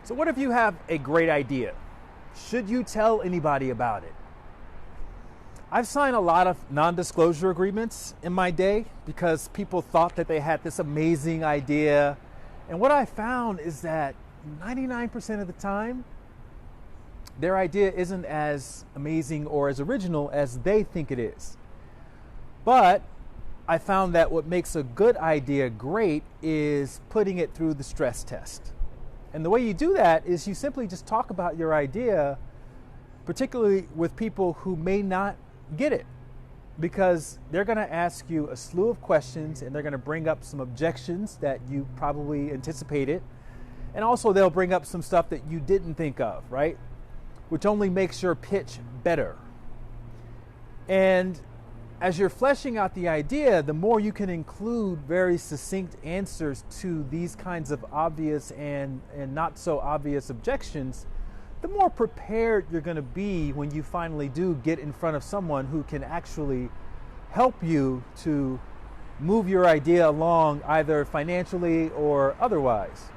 So what if you have a great idea? Should you tell anybody about it? I've signed a lot of non-disclosure agreements in my day because people thought that they had this amazing idea. And what I found is that 99% of the time, their idea isn't as amazing or as original as they think it is. But I found that what makes a good idea great is putting it through the stress test. And the way you do that is you simply just talk about your idea, particularly with people who may not get it, because they're going to ask you a slew of questions and they're going to bring up some objections that you probably anticipated. And also they'll bring up some stuff that you didn't think of, right? Which only makes your pitch better. And as you're fleshing out the idea, the more you can include very succinct answers to these kinds of obvious and not so obvious objections, the more prepared you're going to be when you finally do get in front of someone who can actually help you to move your idea along either financially or otherwise.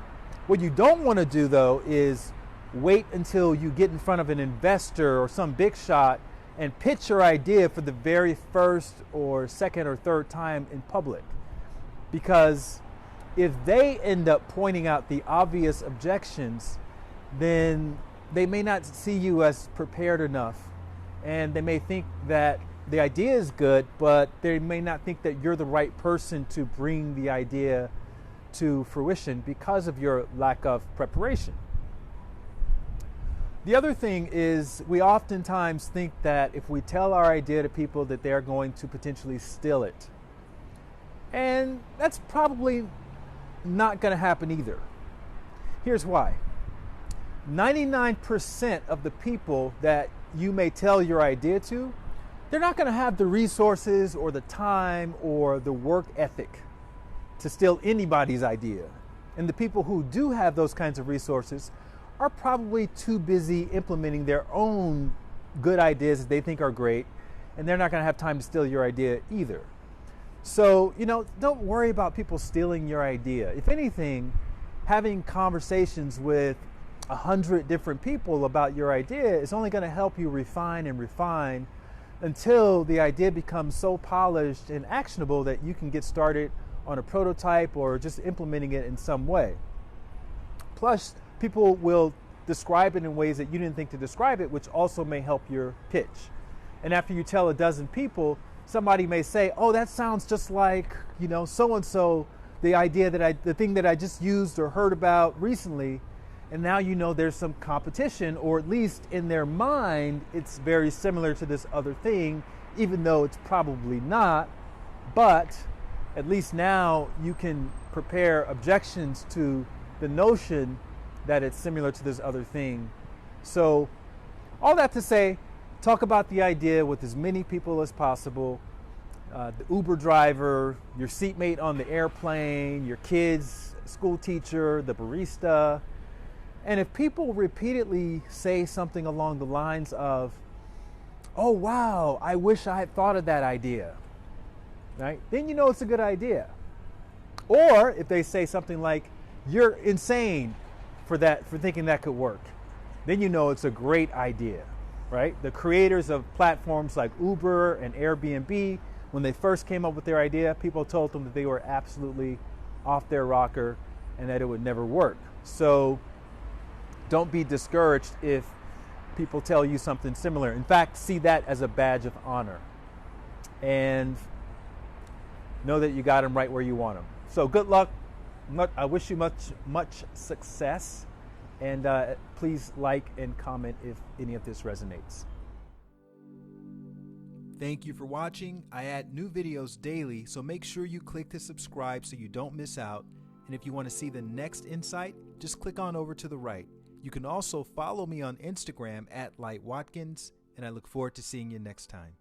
What you don't want to do, though, is wait until you get in front of an investor or some big shot and pitch your idea for the very first or second or third time in public. Because if they end up pointing out the obvious objections, then they may not see you as prepared enough. And they may think that the idea is good, but they may not think that you're the right person to bring the idea to fruition because of your lack of preparation. The other thing is we oftentimes think that if we tell our idea to people that they're going to potentially steal it. And that's probably not going to happen either. Here's why. 99% of the people that you may tell your idea to, they're not going to have the resources or the time or the work ethic to steal anybody's idea. And the people who do have those kinds of resources are probably too busy implementing their own good ideas that they think are great, and they're not going to have time to steal your idea either. So, don't worry about people stealing your idea. If anything, having conversations with 100 different people about your idea is only going to help you refine and refine until the idea becomes so polished and actionable that you can get started on a prototype or just implementing it in some way. Plus, people will describe it in ways that you didn't think to describe it, which also may help your pitch. And after you tell a dozen people, somebody may say, oh, that sounds just like, so-and-so, the thing that I just used or heard about recently. And now there's some competition, or at least in their mind, it's very similar to this other thing, even though it's probably not. But at least now you can prepare objections to the notion that it's similar to this other thing. So all that to say, talk about the idea with as many people as possible. The Uber driver, your seatmate on the airplane, your kids, school teacher, the barista. And if people repeatedly say something along the lines of, oh, wow, I wish I had thought of that idea, right? Then it's a good idea. Or if they say something like, you're insane for thinking that could work, then it's a great idea, right? The creators of platforms like Uber and Airbnb, when they first came up with their idea, people told them that they were absolutely off their rocker and that it would never work. So don't be discouraged if people tell you something similar. In fact, see that as a badge of honor. And know that you got them right where you want them. So good luck. I wish you much success. And please like and comment if any of this resonates. Thank you for watching. I add new videos daily, so make sure you click to subscribe so you don't miss out. And if you want to see the next insight, just click on over to the right. You can also follow me on Instagram @LightWatkins, and I look forward to seeing you next time.